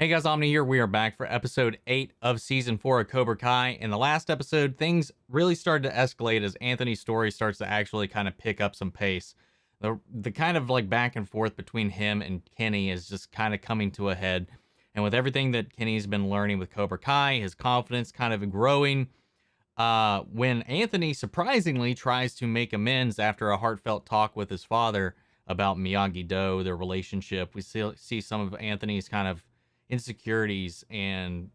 Hey guys, Omni here. We are back for episode 8 of season 4 of Cobra Kai. In the last episode, things really started to escalate as Anthony's story starts to actually kind of pick up some pace. The kind of like back and forth between him and Kenny is just kind of coming to a head. And with everything that Kenny's been learning with Cobra Kai, his confidence kind of growing. When Anthony surprisingly tries to make amends after a heartfelt talk with his father about Miyagi-Do, their relationship, we see some of Anthony's kind of insecurities and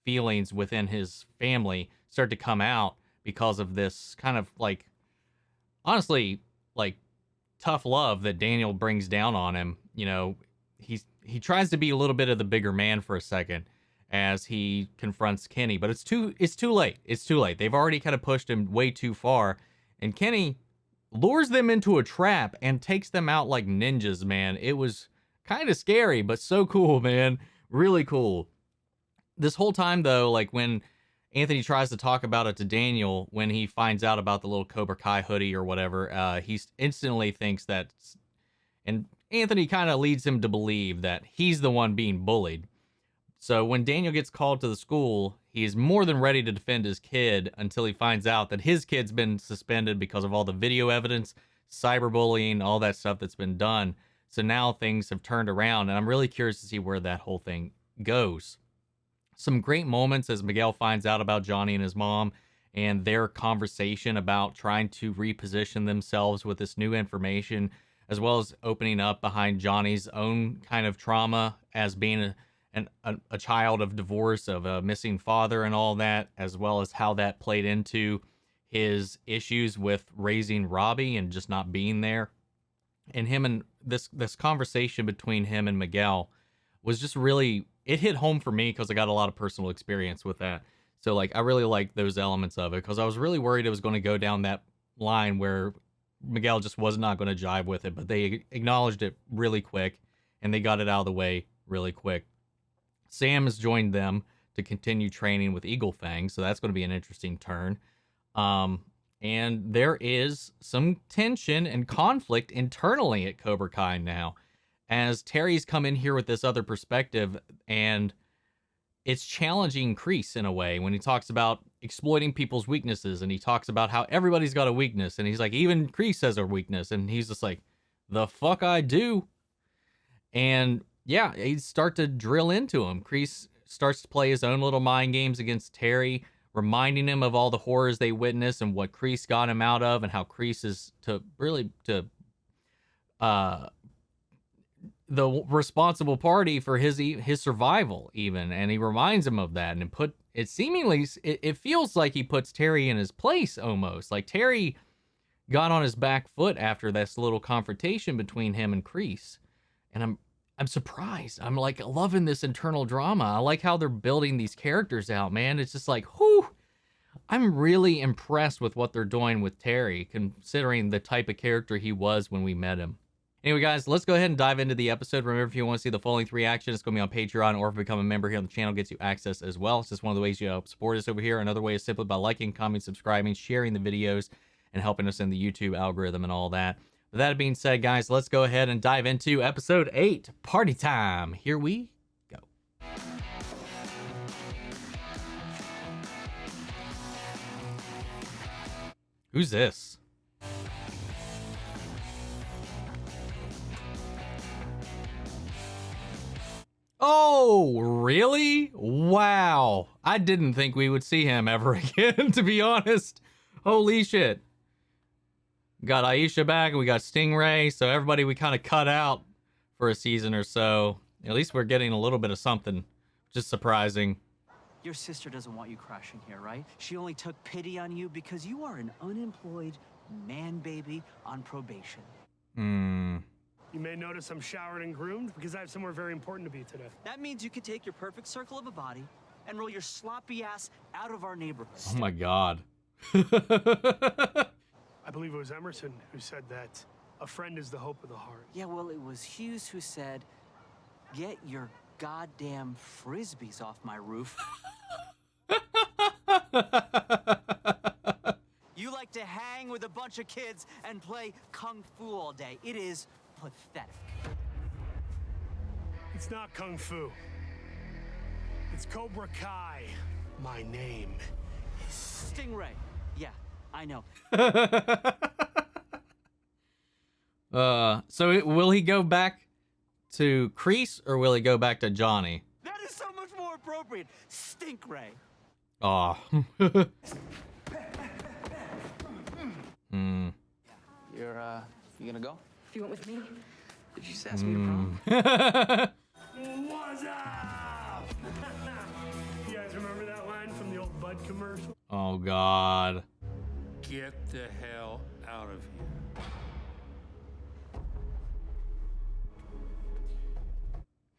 feelings within his family start to come out because of this kind of like, honestly, like tough love that Daniel brings down on him. You know, he tries to be a little bit of the bigger man for a second as he confronts Kenny, but it's too late. It's too late. They've already kind of pushed him way too far, and Kenny lures them into a trap and takes them out like ninjas, man. It was kind of scary, but so cool, man. Really cool. This whole time, though, like when Anthony tries to talk about it to Daniel, when he finds out about the little Cobra Kai hoodie or whatever, he instantly thinks that, and Anthony kind of leads him to believe that he's the one being bullied. So when Daniel gets called to the school, he's more than ready to defend his kid until he finds out that his kid's been suspended because of all the video evidence, cyberbullying, all that stuff that's been done. So now things have turned around, and I'm really curious to see where that whole thing goes. Some great moments as Miguel finds out about Johnny and his mom and their conversation about trying to reposition themselves with this new information, as well as opening up behind Johnny's own kind of trauma as being a child of divorce, of a missing father and all that, as well as how that played into his issues with raising Robby and just not being there. And him and this conversation between him and Miguel was just really, it hit home for me because I got a lot of personal experience with that. So like, I really like those elements of it because I was really worried it was going to go down that line where Miguel just was not going to jive with it, but they acknowledged it really quick and they got it out of the way really quick. Sam has joined them to continue training with Eagle Fang, so that's going to be an interesting turn. And there is some tension and conflict internally at Cobra Kai now, as Terry's come in here with this other perspective, and it's challenging Kreese in a way when he talks about exploiting people's weaknesses, and he talks about how everybody's got a weakness, and he's like, even Kreese has a weakness, and he's just like, the fuck I do. And yeah, he start to drill into him. Kreese starts to play his own little mind games against Terry, reminding him of all the horrors they witnessed and what Kreese got him out of, and how Kreese is the responsible party for his survival even. And he reminds him of that, and it feels like he puts Terry in his place almost. Like Terry got on his back foot after this little confrontation between him and Kreese. And I'm surprised. I'm like loving this internal drama. I like how they're building these characters out, man. It's just like, whew. I'm really impressed with what they're doing with Terry, considering the type of character he was when we met him. Anyway, guys, let's go ahead and dive into the episode. Remember, if you want to see the full-length reaction, it's going to be on Patreon, or if you become a member here on the channel, gets you access as well. It's just one of the ways you help support us over here. Another way is simply by liking, commenting, subscribing, sharing the videos, and helping us in the YouTube algorithm and all that. With that being said, guys, let's go ahead and dive into episode 8, Party Time. Here we go. Who's this? Oh, really? Wow. I didn't think we would see him ever again, to be honest. Holy shit. Got Aisha back, and we got Stingray, so everybody we kind of cut out for a season or so. At least we're getting a little bit of something, just surprising. Your sister doesn't want you crashing here, right? She only took pity on you because you are an unemployed man-baby on probation. You may notice I'm showered and groomed because I have somewhere very important to be today. That means you could take your perfect circle of a body and roll your sloppy ass out of our neighborhood. Oh my God. I believe it was Emerson who said that a friend is the hope of the heart. Yeah, well, it was Hughes who said, get your goddamn frisbees off my roof. You like to hang with a bunch of kids and play kung fu all day. It is pathetic. It's not kung fu. It's Cobra Kai. My name is Stingray. Yeah, I know. So will he go back to Kreese or will he go back to Johnny? That is so much more appropriate. Stinkray. Aw. You gonna go? If you went with me, Did you just ask me to prom? What's up? You guys remember that line from the old Bud commercial? Oh, God. Get the hell out of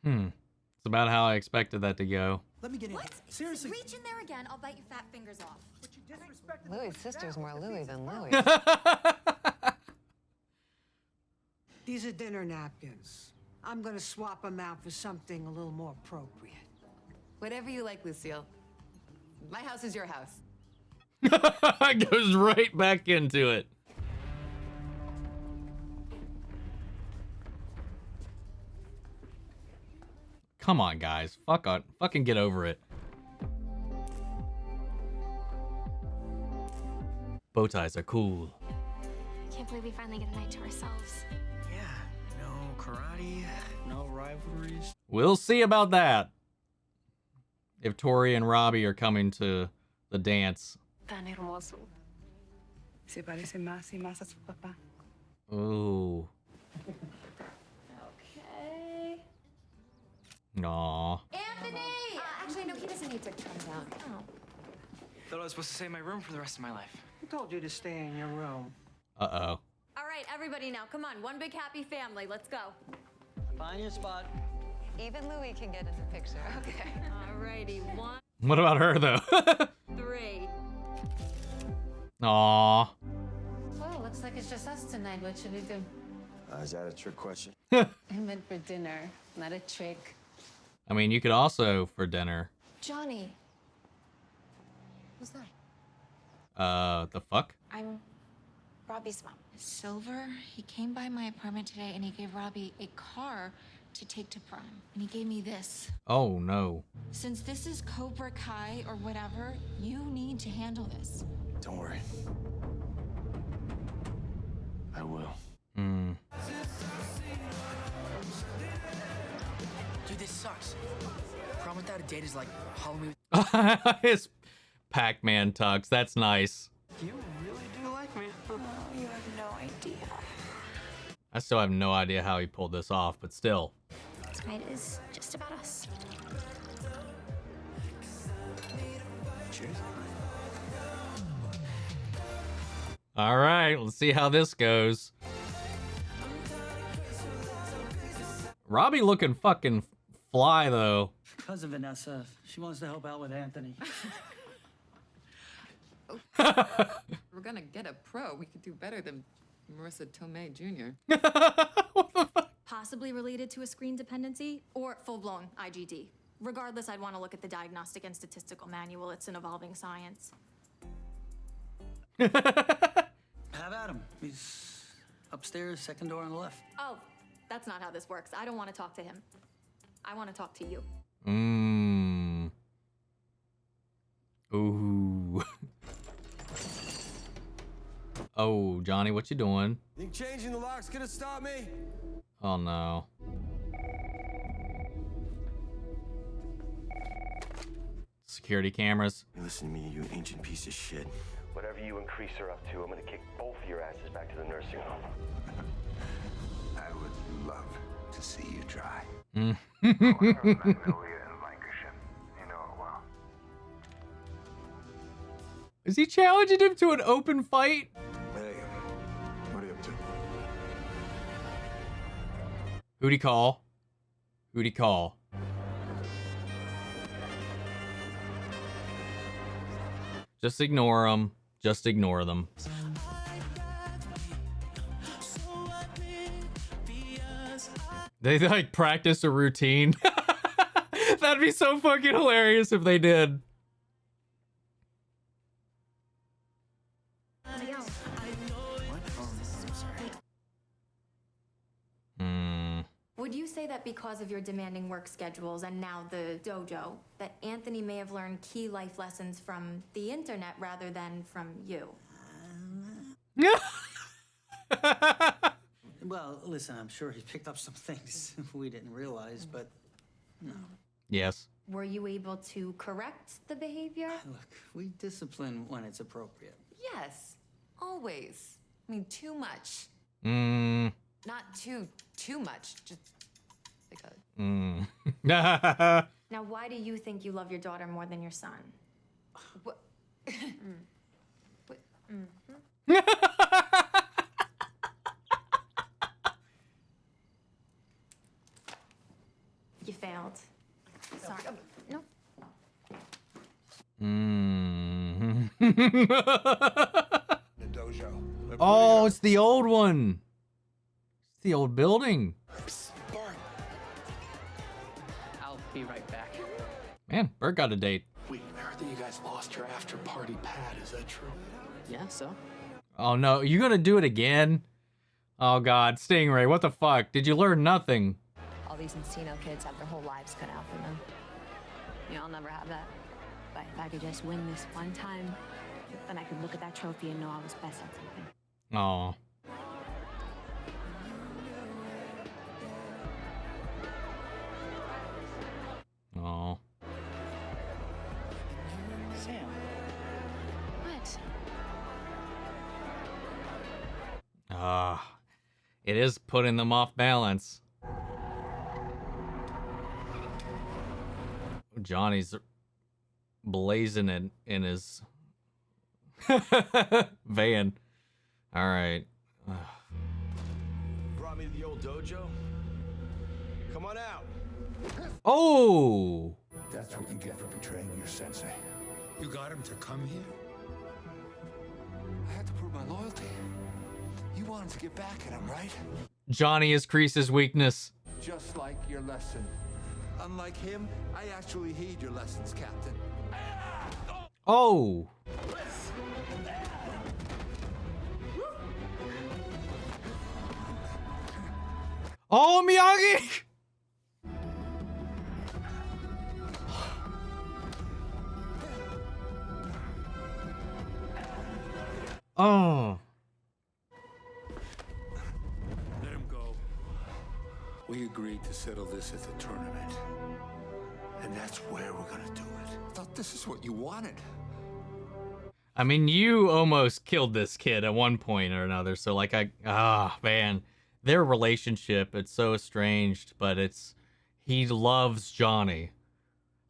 here. It's about how I expected that to go. Let me get in. What? Seriously. Reach in there again. I'll bite your fat fingers off. But you disrespected Louis' sister's more Louis than Louis. These are dinner napkins. I'm gonna swap them out for something a little more appropriate. Whatever you like, Lucille. My house is your house. Goes right back into it. Come on, guys. Fucking get over it. Bow ties are cool. I can't believe we finally get a night to ourselves. Yeah, no karate, no rivalries. We'll see about that. If Tory and Robby are coming to the dance. tan hermoso. Se parece más y más a su papá. Ooh. Okay. Aw. Anthony! Actually, no, he doesn't need to come down. Oh. Thought I was supposed to stay in my room for the rest of my life. Who told you to stay in your room? Uh-oh. All right, everybody now, come on. One big happy family. Let's go. Find your spot. Even Louis can get in the picture. Okay. All righty. 1, What about her, though? 3. Aw. Well, looks like it's just us tonight. What should we do? Is that a trick question? I meant for dinner, not a trick. I mean, you could also for dinner. Johnny. Who's that? The fuck? I'm Robby's mom. Silver, he came by my apartment today and he gave Robby a car to take to prom. And he gave me this. Oh, no. Since this is Cobra Kai or whatever, you need to handle this. Don't worry. I will. Hmm. Dude, this sucks. Prom without a date is like Halloween. His Pac-Man tux. That's nice. You really do like me. Oh, you have no idea. I still have no idea how he pulled this off, but still. Tonight is just about us. Cheers. All right, let's see how this goes. Robby looking fucking fly, though. Cousin Vanessa, she wants to help out with Anthony. We're gonna get a pro. We could do better than Marissa Tomei Jr. Possibly related to a screen dependency or full-blown IGD. Regardless, I'd want to look at the Diagnostic and Statistical Manual. It's an evolving science. Have at him. He's upstairs, second door on the left. Oh, that's not how this works. I don't want to talk to him. I want to talk to you. Mmm. Ooh. Oh, Johnny, what you doing? Think changing the lock's gonna stop me? Oh, no. Security cameras. Hey, listen to me, you ancient piece of shit. Whatever you and Kreese are up to, I'm gonna kick both of your asses back to the nursing home. I would love to see you try. Magnolia and Lancashire. You know it well. Is he challenging him to an open fight? Hey, what are you up to? Who'd he call? Who'd he call? Just ignore them. Just ignore them. They like practice a routine. That'd be so fucking hilarious if they did. What? Oh, I'm sorry. Would you say that because of your demanding work schedules and now the dojo, that Anthony may have learned key life lessons from the internet rather than from you? Well, listen, I'm sure he picked up some things we didn't realize, but no. Yes. Were you able to correct the behavior? Look, we discipline when it's appropriate. Yes, always. I mean, too much. Not too much. Just like a. Now, why do you think you love your daughter more than your son? What? You failed. Sorry. No. The dojo. Oh, it's the old one. It's the old building. I'll be right back. Man, Bert got a date. Wait, I heard that you guys lost your after-party pad. Is that true? Yeah, so? Oh no, you gonna do it again? Oh God, Stingray, what the fuck? Did you learn nothing? All these Encino kids have their whole lives cut out for them. You know, I'll never have that. But if I could just win this one time, then I could look at that trophy and know I was best at something. Oh. Oh. Sam. What? Ah. It is putting them off balance. Johnny's blazing it in his van. All right. Brought me to the old dojo? Come on out. Oh! That's what you get for betraying your sensei. You got him to come here? I had to prove my loyalty. You wanted to get back at him, right? Johnny is Kreese's weakness. Just like your lesson. Unlike him, I actually heed your lessons, Captain. Oh! Oh, Miyagi! Oh. Let him go. We agreed to settle this at the tournament. And that's where we're gonna do it. I thought this is what you wanted. I mean, you almost killed this kid at one point or another, so like man. Their relationship, it's so estranged, but he loves Johnny.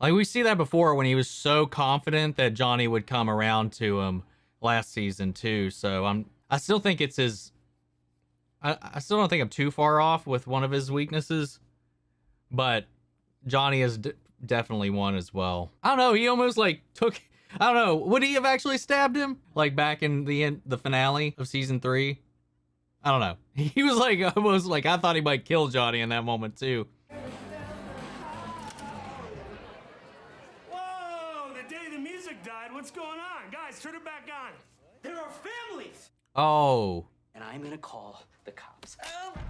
Like, we see that before when he was so confident that Johnny would come around to him last season too. So I still think it's his. I still don't think I'm too far off with one of his weaknesses, but Johnny is definitely one as well. I don't know. He almost like took. I don't know. Would he have actually stabbed him like back in the finale of season 3? I don't know. He was like almost like I thought he might kill Johnny in that moment too. Whoa! The day the music died. What's going on, guys? Turn it back on. There are families. Oh. And I'm gonna call the cops.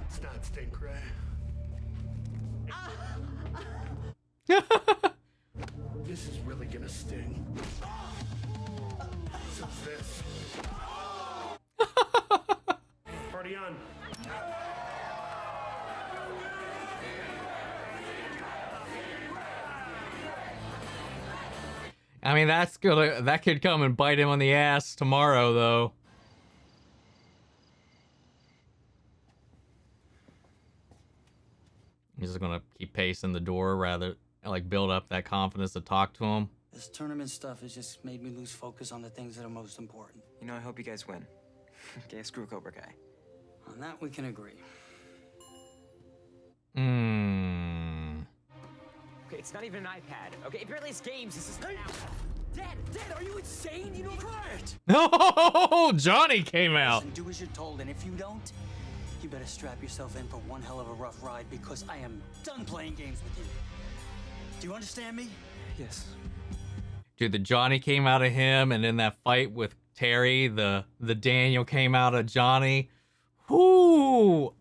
It's not Stingray. This is really gonna sting. So this. Party on. I mean, that could come and bite him on the ass tomorrow, though. He's just gonna keep pacing the door, rather like build up that confidence to talk to him. This tournament stuff has just made me lose focus on the things that are most important. You know, I hope you guys win. Okay, screw Cobra Kai. On that, we can agree. Okay, it's not even an iPad. Okay, it barely is games. This is Dad, are you insane? You know what? No, Johnny came out. Listen, do as you're told, and if you don't, you better strap yourself in for one hell of a rough ride because I am done playing games with you. Do you understand me? Yes. Dude, the Johnny came out of him, and in that fight with Terry, the Daniel came out of Johnny. Whoo!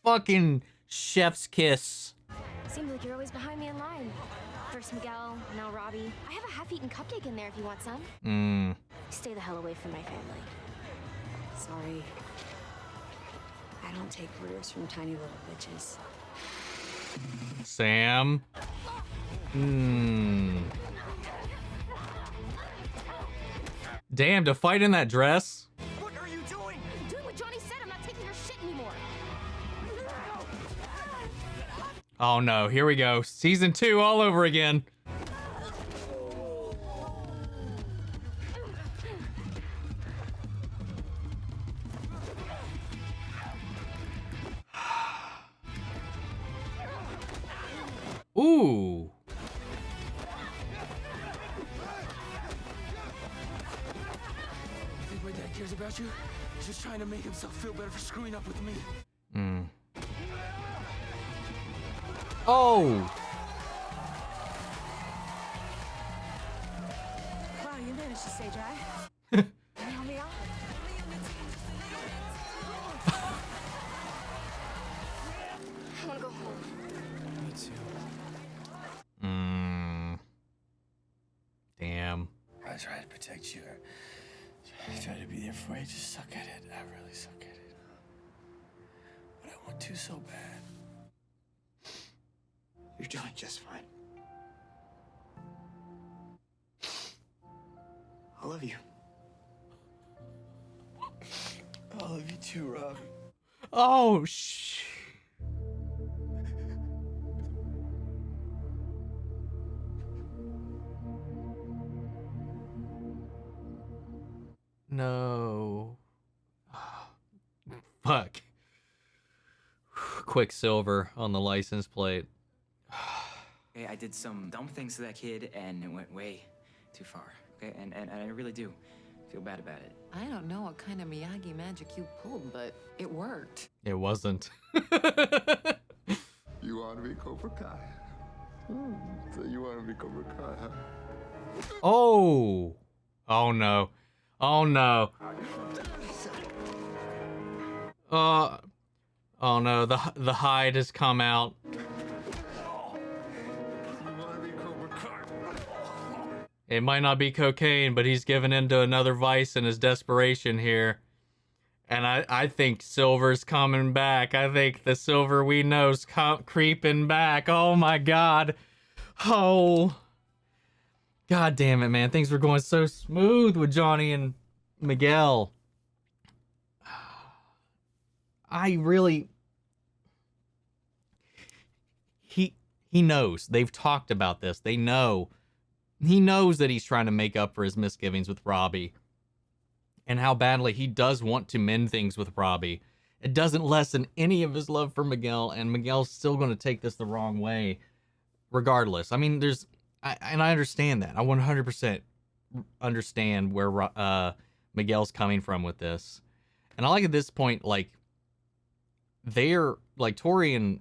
Fucking Chef's kiss. Seems like you're always behind me in line. First Miguel, now Robby. I have a half-eaten cupcake in there if you want some. Stay the hell away from my family. Sorry. I don't take orders from tiny little bitches. Sam. Damn, to fight in that dress. What are you doing? I'm doing what Johnny said. I'm not taking your shit anymore. Oh no, here we go. Season 2 all over again. Ooh. Think my dad cares about you? He's just trying to make himself feel better for screwing up with me. Oh. Wow, you managed to stay dry. Can you help me out? I want to go home. Me too. Damn. I try to protect you. I try to be there for you. Just suck at it. I really suck at it. But I want to so bad. You're doing just fine. I love you. I love you too, Robby. Oh, No. Fuck. Quicksilver on the license plate. Okay, I did some dumb things to that kid, and it went way too far. Okay, and I really do feel bad about it. I don't know what kind of Miyagi magic you pulled, but it worked. It wasn't. You want to be Cobra Kai? So you want to be Cobra Kai, huh? Oh. Oh no. Oh no. Oh no, the hide has come out. It might not be cocaine, but he's given into another vice in his desperation here. And I think Silver's coming back. I think the Silver we know's creeping back. Oh my god. Oh. God damn it, man. Things were going so smooth with Johnny and Miguel. I really... He knows. They've talked about this. They know. He knows that he's trying to make up for his misgivings with Robby. And how badly he does want to mend things with Robby. It doesn't lessen any of his love for Miguel, and Miguel's still going to take this the wrong way regardless. I mean, I understand that. I 100% understand where Miguel's coming from with this. And I like at this point, like, they're, like, Tory and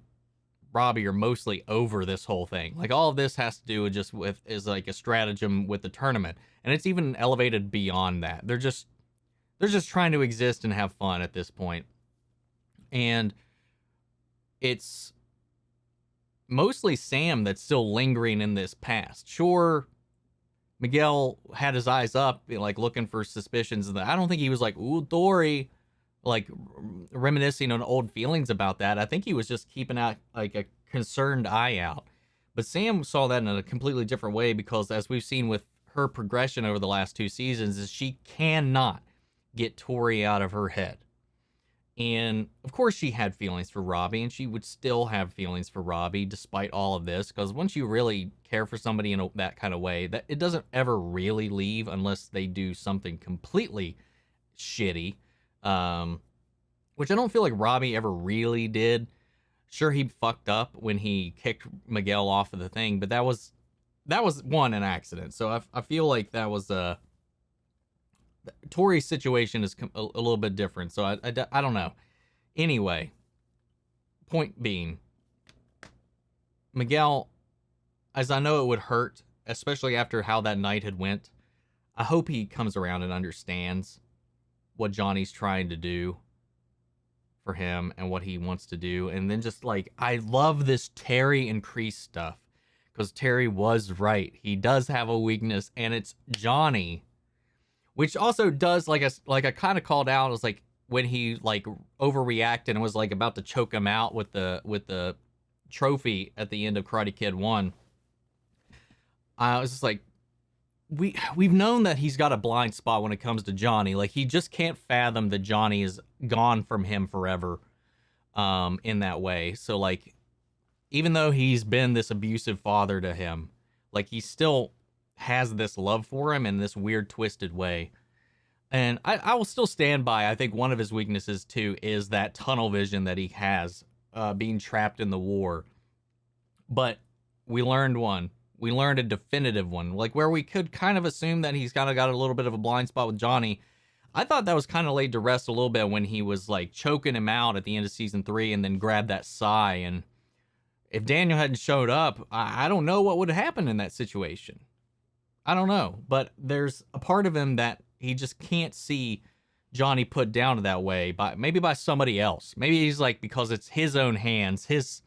Robby are mostly over this whole thing. Like, all of this has to do is like a stratagem with the tournament. And it's even elevated beyond that. They're just trying to exist and have fun at this point. And it's mostly Sam that's still lingering in this past. Sure, Miguel had his eyes up, like looking for suspicions. And I don't think he was like, ooh, Tory, like reminiscing on old feelings about that. I think he was just keeping out like a concerned eye out. But Sam saw that in a completely different way, because as we've seen with her progression over the last 2 seasons, is she cannot get Tory out of her head. And of course she had feelings for Robby, and she would still have feelings for Robby despite all of this, because once you really care for somebody in that kind of way, that it doesn't ever really leave unless they do something completely shitty, which I don't feel like Robby ever really did. Sure, he fucked up when he kicked Miguel off of the thing, but that was an accident. So I feel like that was Tory's situation is a little bit different, so I don't know. Anyway, point being, Miguel, as I know it would hurt, especially after how that night had went, I hope he comes around and understands what Johnny's trying to do for him and what he wants to do. And then just like, I love this Terry and Kreese stuff, because Terry was right. He does have a weakness, and it's Johnny, which also does, like I kind of called out, was like when he like overreacted and was like about to choke him out with the trophy at the end of Karate Kid 1. I was just like, we've known that he's got a blind spot when it comes to Johnny. Like, he just can't fathom that Johnny is gone from him forever, in that way. So like, even though he's been this abusive father to him, like, he still has this love for him in this weird, twisted way. And I will still stand by, I think one of his weaknesses too is that tunnel vision that he has, being trapped in the war. But we learned one. We learned a definitive one, like where we could kind of assume that he's kind of got a little bit of a blind spot with Johnny. I thought that was kind of laid to rest a little bit when he was like choking him out at the end of season 3 and then grabbed that sai. And if Daniel hadn't showed up, I don't know what would have happened in that situation. I don't know, but there's a part of him that he just can't see Johnny put down that way, maybe by somebody else. Maybe he's like, because it's his own hands, his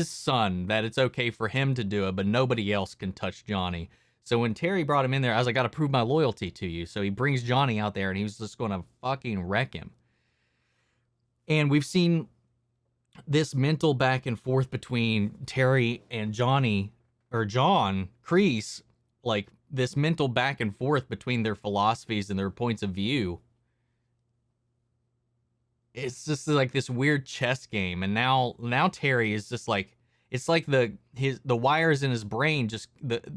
son, that it's okay for him to do it, but nobody else can touch Johnny. So when Terry brought him in there, I was like, I gotta prove my loyalty to you. So he brings Johnny out there, and he was just gonna fucking wreck him. And we've seen this mental back and forth between Terry and Johnny, or John Kreese, like this mental back and forth between their philosophies and their points of view. It's just like this weird chess game. And now Terry is just like, it's like the wires in his brain just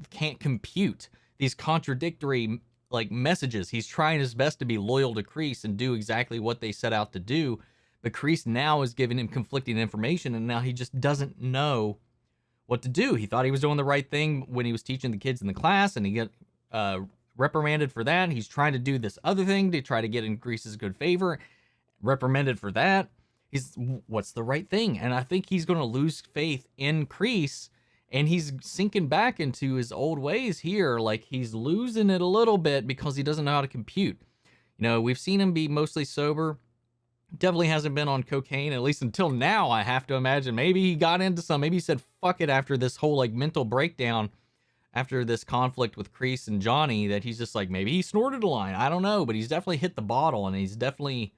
can't compute these contradictory like messages. He's trying his best to be loyal to Kreese and do exactly what they set out to do, but Kreese now is giving him conflicting information, and now he just doesn't know what to do. He thought he was doing the right thing when he was teaching the kids in the class, and he got reprimanded for that. He's trying to do this other thing to try to get in Kreese's good favor, reprimanded for that. What's the right thing? And I think he's going to lose faith in Kreese, and he's sinking back into his old ways here. Like, he's losing it a little bit because he doesn't know how to compute. You know, we've seen him be mostly sober. Definitely hasn't been on cocaine, at least until now, I have to imagine. Maybe he got into some. Maybe he said, fuck it, after this whole, like, mental breakdown, after this conflict with Kreese and Johnny, that he's just like, maybe he snorted a line. I don't know, but he's definitely hit the bottle, and he's definitely...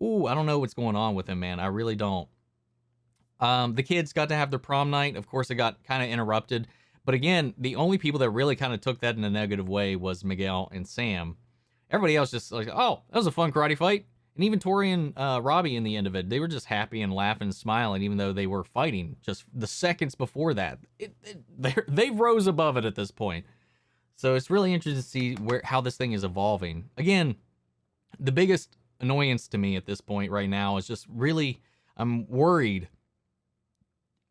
Ooh, I don't know what's going on with him, man. I really don't. The kids got to have their prom night. Of course, it got kind of interrupted. But again, the only people that really kind of took that in a negative way was Miguel and Sam. Everybody else just like, oh, that was a fun karate fight. And even Tory and Robby in the end of it, they were just happy and laughing and smiling, even though they were fighting just the seconds before that. They rose above it at this point. So it's really interesting to see how this thing is evolving. Again, the biggest annoyance to me at this point right now is just really, I'm worried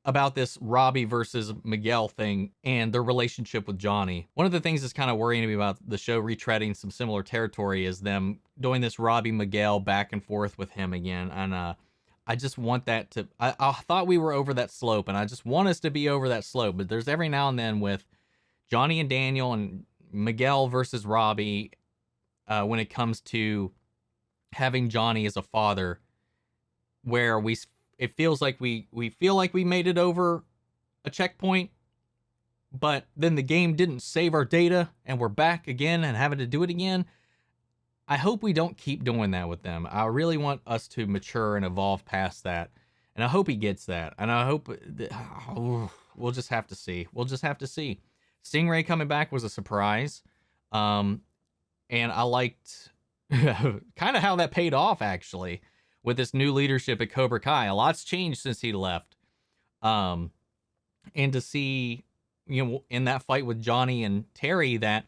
about this Robby versus Miguel thing and their relationship with Johnny. One of the things that's kind of worrying me about the show retreading some similar territory is them doing this Robby Miguel back and forth with him again. And I just want that to, I thought we were over that slope, and I just want us to be over that slope. But there's every now and then with Johnny and Daniel and Miguel versus Robby, when it comes to having Johnny as a father, where it feels like we feel like we made it over a checkpoint, but then the game didn't save our data and we're back again and having to do it again. I hope we don't keep doing that with them. I really want us to mature and evolve past that, and I hope he gets that. And I hope we'll just have to see. We'll just have to see. Stingray coming back was a surprise, and I liked kind of how that paid off, actually, with this new leadership at Cobra Kai. A lot's changed since he left. And to see, you know, in that fight with Johnny and Terry, that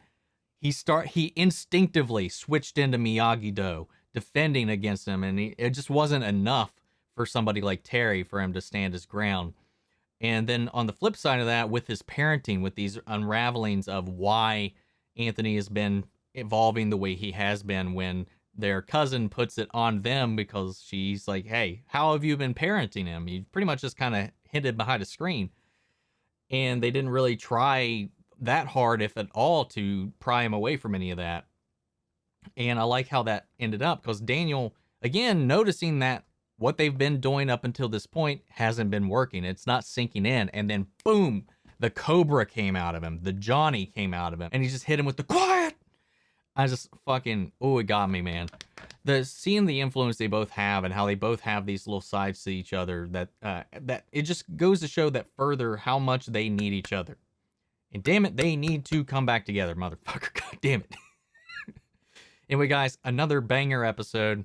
he instinctively switched into Miyagi-Do, defending against him, and it just wasn't enough for somebody like Terry for him to stand his ground. And then on the flip side of that, with his parenting, with these unravelings of why Anthony has been evolving the way he has been, when their cousin puts it on them because she's like, hey, how have you been parenting him? You pretty much just kind of hid behind a screen. And they didn't really try that hard, if at all, to pry him away from any of that. And I like how that ended up, because Daniel, again, noticing that what they've been doing up until this point hasn't been working. It's not sinking in. And then boom, the Cobra came out of him. The Johnny came out of him. And he just hit him with the quiet. I just fucking, oh, it got me, man. Seeing the influence they both have and how they both have these little sides to each other, that it just goes to show that further how much they need each other. And damn it, they need to come back together, motherfucker. God damn it. Anyway, guys, another banger episode.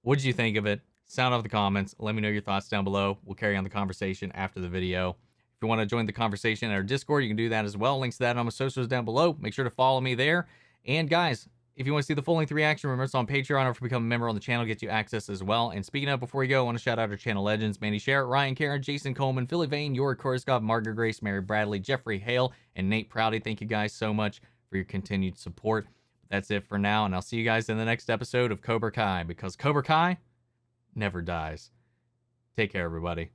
What did you think of it? Sound off the comments. Let me know your thoughts down below. We'll carry on the conversation after the video. If you want to join the conversation at our Discord, you can do that as well. Links to that on my socials down below. Make sure to follow me there. And guys, if you want to see the full-length reaction, remember it's on Patreon, or if you become a member on the channel, get you access as well. And speaking of, before we go, I want to shout out our channel legends: Mandy Sherritt, Ryan Karen, Jason Coleman, Philly Vane, Yorick Korskov, Margaret Grace, Mary Bradley, Jeffrey Hale, and Nate Prouty. Thank you guys so much for your continued support. That's it for now, and I'll see you guys in the next episode of Cobra Kai, because Cobra Kai never dies. Take care, everybody.